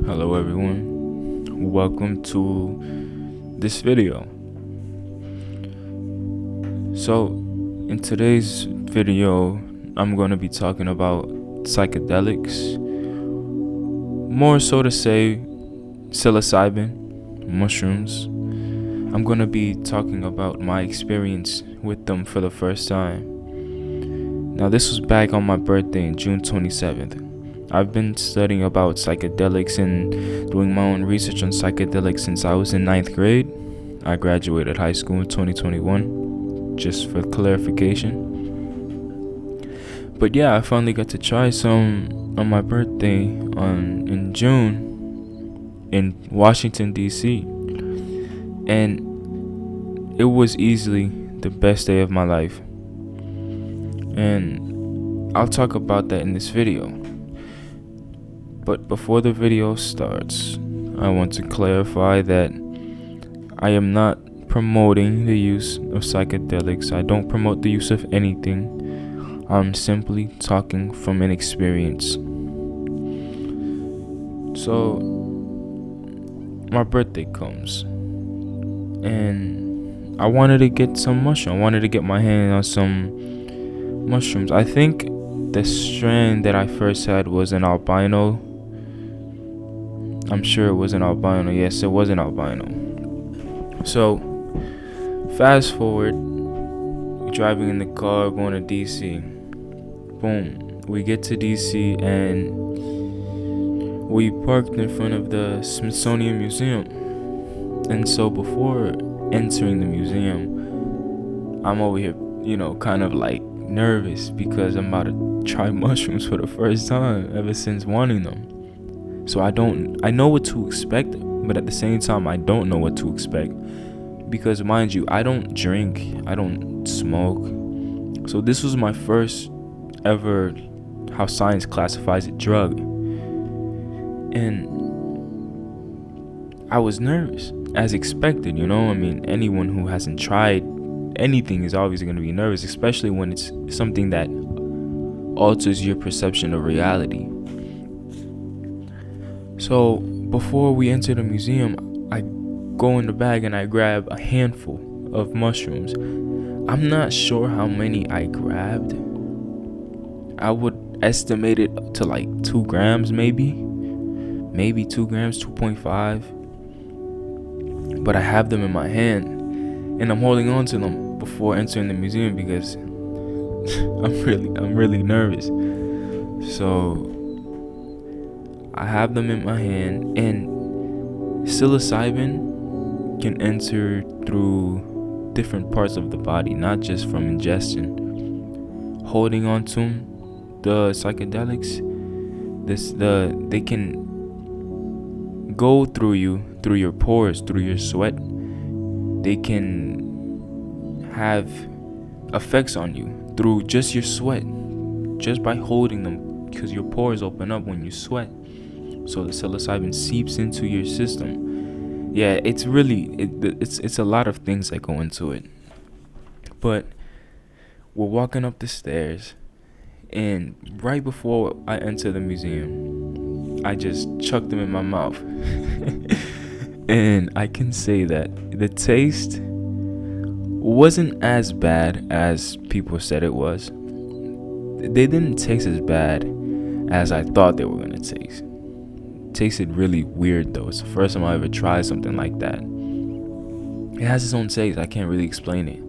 Hello everyone, welcome to this video. So in today's video I'm going to be talking about psychedelics, more so to say psilocybin, mushrooms. I'm going to be talking about my experience with them for the first time. Now this was back on my birthday in June 27th. I've been studying about psychedelics and doing my own research on psychedelics since I was in 9th grade. I graduated high school in 2021, just for clarification. But yeah, I finally got to try some on my birthday in June in Washington, D.C. And it was easily the best day of my life. And I'll talk about that in this video. But before the video starts, I want to clarify that I am not promoting the use of psychedelics. I don't promote the use of anything. I'm simply talking from an experience. So, my birthday comes, and I wanted to get some mushroom. I wanted to get my hand on some mushrooms. I think the strand that I first had was an albino. I'm sure it was an albino. Yes, it was an albino. So, fast forward, driving in the car, going to DC. Boom. We get to DC and we parked in front of the Smithsonian Museum. And so before entering the museum, I'm over here, kind of like nervous because I'm about to try mushrooms for the first time ever since wanting them. So I know what to expect, but at the same time, I don't know what to expect. Because mind you, I don't drink, I don't smoke. So this was my first ever, how science classifies it, drug. And I was nervous, as expected, anyone who hasn't tried anything is always going to be nervous, especially when it's something that alters your perception of reality. So before we enter the museum, I go in the bag and I grab a handful of mushrooms. I'm not sure how many I grabbed. I would estimate it to like 2 grams, maybe 2 grams, 2.5. But I have them in my hand and I'm holding on to them before entering the museum because I'm really nervous. So I have them in my hand, and psilocybin can enter through different parts of the body, not just from ingestion. Holding on to the psychedelics, they can go through you, through your pores, through your sweat. They can have effects on you through just your sweat, just by holding them, because your pores open up when you sweat. So the psilocybin seeps into your system. Yeah, it's a lot of things that go into it. But we're walking up the stairs, and right before I enter the museum, I just chucked them in my mouth. And I can say that the taste wasn't as bad as people said it was. They didn't taste as bad as I thought they were going to taste. Tasted really weird though. It's the first time I ever tried something like that. It has its own taste. I can't really explain it.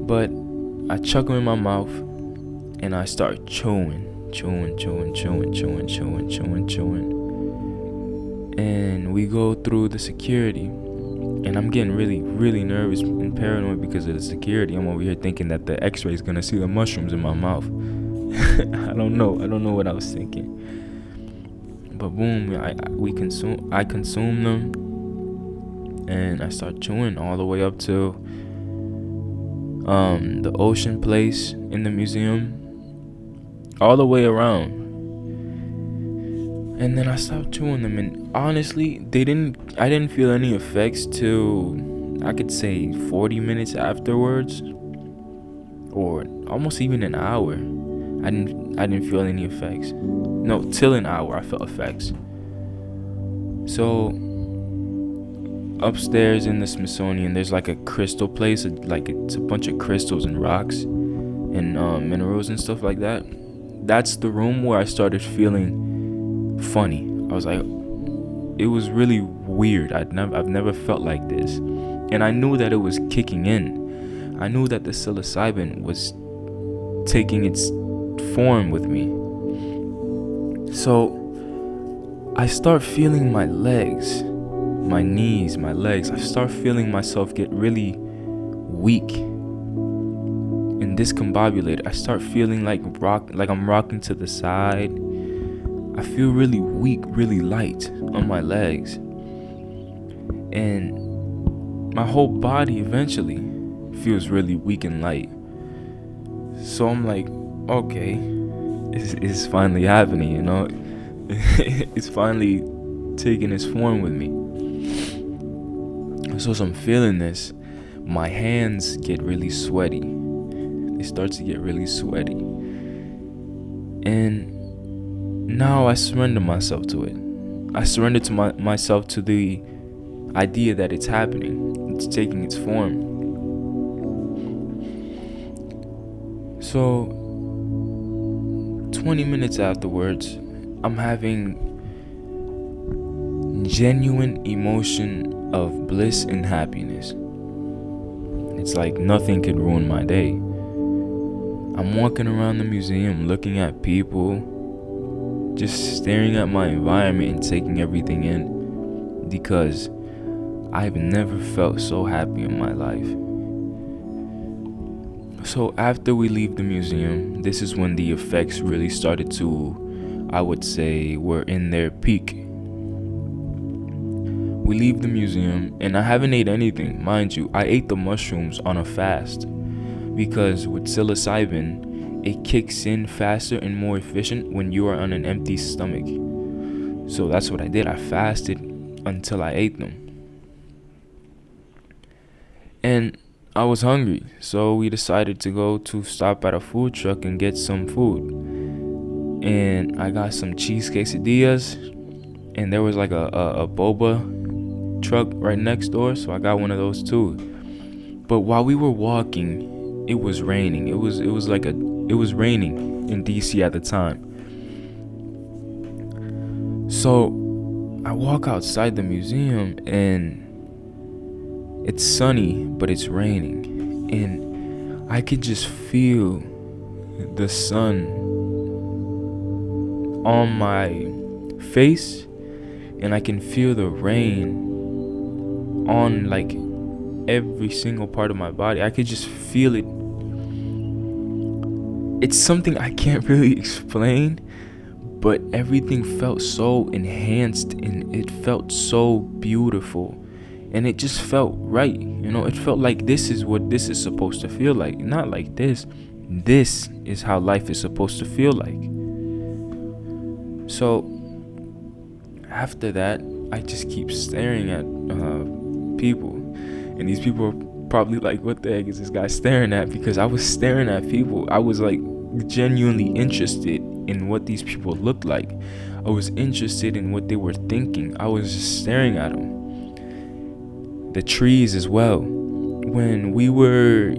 But I chuck them in my mouth and I start chewing. And we go through the security, and I'm getting really nervous and paranoid because of the security. I'm over here thinking that the x-ray is gonna see the mushrooms in my mouth. I don't know what I was thinking. But boom, I consume them, and I start chewing all the way up to the ocean place in the museum, all the way around. And then I stopped chewing them, and honestly, I didn't feel any effects till I could say 40 minutes afterwards, or almost even an hour. I didn't feel any effects. No, till an hour I felt effects. So upstairs in the Smithsonian, there's like a crystal place, like it's a bunch of crystals and rocks and minerals and stuff like that. That's the room where I started feeling funny. I was like, it was really weird. I've never felt like this, and I knew that it was kicking in. I knew that the psilocybin was taking its form with me. So I start feeling my legs, my knees, my legs. I start feeling myself get really weak and discombobulated. I start feeling like I'm rocking to the side. I feel really weak, really light on my legs. And my whole body eventually feels really weak and light. So I'm like, okay, it's finally happening, you know? It's finally taking its form with me. So as I'm feeling this, my hands get really sweaty. They start to get really sweaty. And now I surrender myself to it. I surrender to myself to the idea that it's happening. It's taking its form. So 20 minutes afterwards, I'm having genuine emotion of bliss and happiness. It's like nothing could ruin my day. I'm walking around the museum looking at people, just staring at my environment and taking everything in, because I've never felt so happy in my life. So after we leave the museum, this is when the effects really started to, I would say, were in their peak. We leave the museum, and I haven't ate anything. Mind you, I ate the mushrooms on a fast, because with psilocybin, it kicks in faster and more efficient when you are on an empty stomach. So that's what I did. I fasted until I ate them. And I was hungry, so we decided to go to stop at a food truck and get some food. And I got some cheese quesadillas, and there was like a boba truck right next door, so I got one of those too. But while we were walking, it was raining. It was raining in DC at the time. So I walk outside the museum, and it's sunny, but it's raining, and I could just feel the sun on my face, and I can feel the rain on like every single part of my body. I could just feel it. It's something I can't really explain, but everything felt so enhanced, and it felt so beautiful. And it just felt right, you know. It felt like this is what this is supposed to feel like. Not like this. This is how life is supposed to feel like. So after that, I just keep staring at people. And these people are probably like, what the heck is this guy staring at? Because I was staring at people. I was like genuinely interested in what these people looked like. I was interested in what they were thinking. I was just staring at them. The trees as well. When we were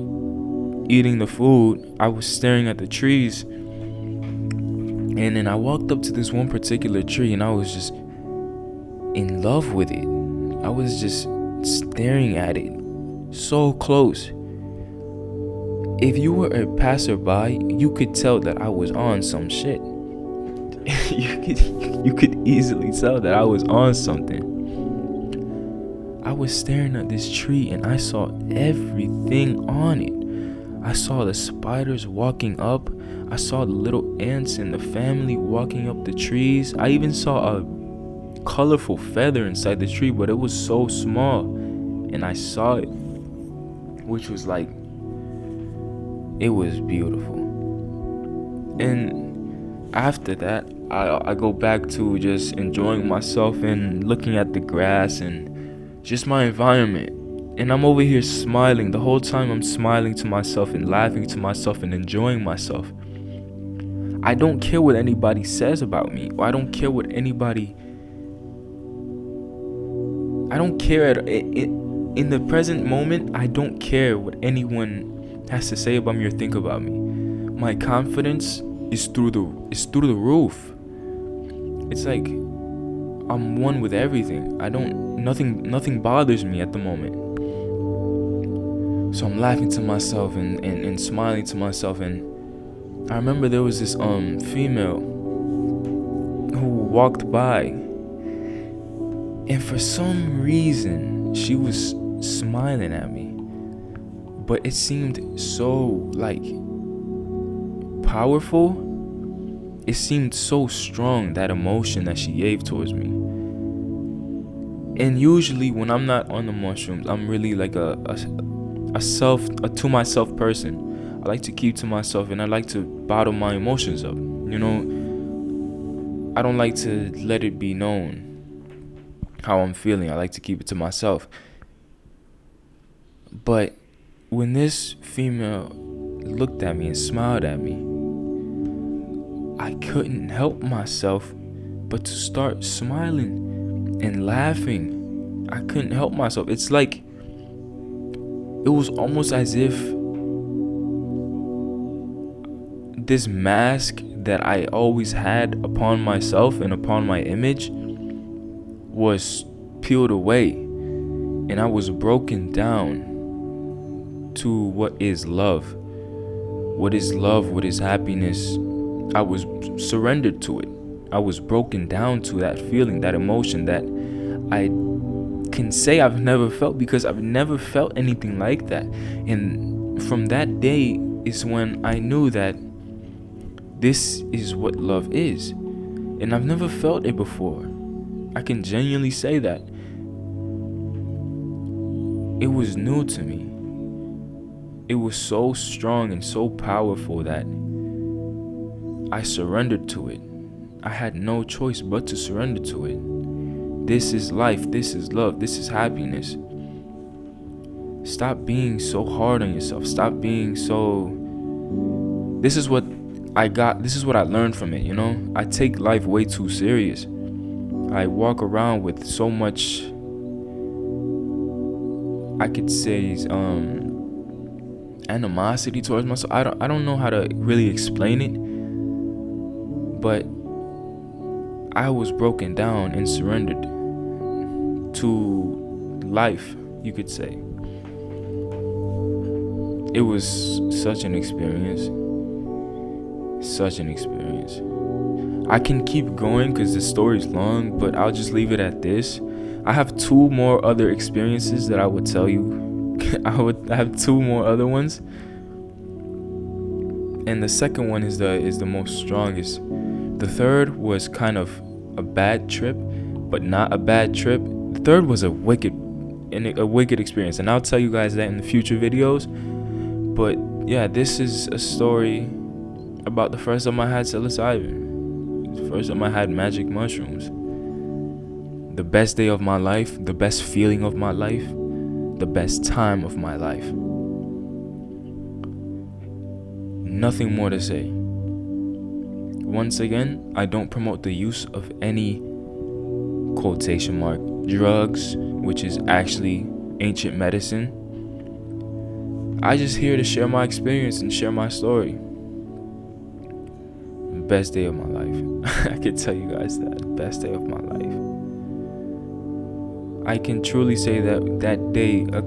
eating the food, I was staring at the trees, and then I walked up to this one particular tree, and I was just in love with it. I was just staring at it so close. If you were a passerby, you could tell that I was on some shit. you could easily tell that I was on something. I was staring at this tree, and I saw everything on it. I saw the spiders walking up. I saw the little ants and the family walking up the trees. I even saw a colorful feather inside the tree, but it was so small, and I saw it, which was like, it was beautiful. And after that, I go back to just enjoying myself and looking at the grass and just my environment. And I'm over here smiling. The whole time I'm smiling to myself and laughing to myself and enjoying myself. I don't care what anybody says about me. I don't care what anybody I don't care in the present moment. I don't care what anyone has to say about me or think about me. My confidence is through the roof. It's like I'm one with everything. Nothing bothers me at the moment. So I'm laughing to myself and smiling to myself. And I remember there was this female who walked by, and for some reason she was smiling at me, but it seemed so like powerful. It seemed so strong, that emotion that she gave towards me. And usually when I'm not on the mushrooms, I'm really like a to myself person. I like to keep to myself, and I like to bottle my emotions up. I don't like to let it be known how I'm feeling. I like to keep it to myself. But when this female looked at me and smiled at me, I couldn't help myself but to start smiling and laughing. I couldn't help myself. It's like it was almost as if this mask that I always had upon myself and upon my image was peeled away, and I was broken down to what is love. What is love? What is happiness? I was surrendered to it. I was broken down to that feeling, that emotion that I can say I've never felt, because I've never felt anything like that. And from that day is when I knew that this is what love is. And I've never felt it before. I can genuinely say that. It was new to me. It was so strong and so powerful that I surrendered to it. I had no choice but to surrender to it. This is life. This is love. This is happiness. Stop being so hard on yourself. Stop being so... This is what I got. This is what I learned from it, I take life way too serious. I walk around with so much, I could say, animosity towards myself. I don't know how to really explain it, but I was broken down and surrendered to life, you could say. It was such an experience. I can keep going because the story's long, but I'll just leave it at this. I have 2 more other experiences that I would tell you. I have 2 more other ones, and the second one is the most strongest. The third was kind of a bad trip, but not a bad trip. The third was a wicked experience, and I'll tell you guys that in the future videos. But yeah, this is a story about the first time I had psilocybin. The first time I had magic mushrooms. The best day of my life, the best feeling of my life, the best time of my life. Nothing more to say. Once again, I don't promote the use of any quotation mark drugs, which is actually ancient medicine. I just here to share my experience and share my story. Best day of my life. I can tell you guys that. Best day of my life. I can truly say that day my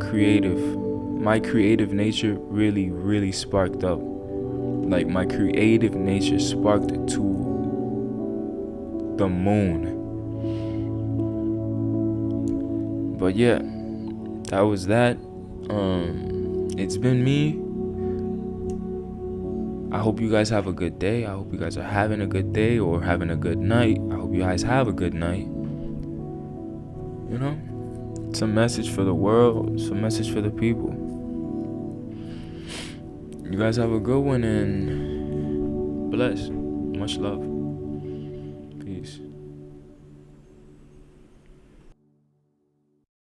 creative nature really sparked up. Like, my creative nature sparked to the moon. But yeah, that was that. It's been me. I hope you guys have a good day. I hope you guys are having a good day or having a good night. I hope you guys have a good night. It's a message for the world. It's a message for the people. You guys have a good one and bless. Much love.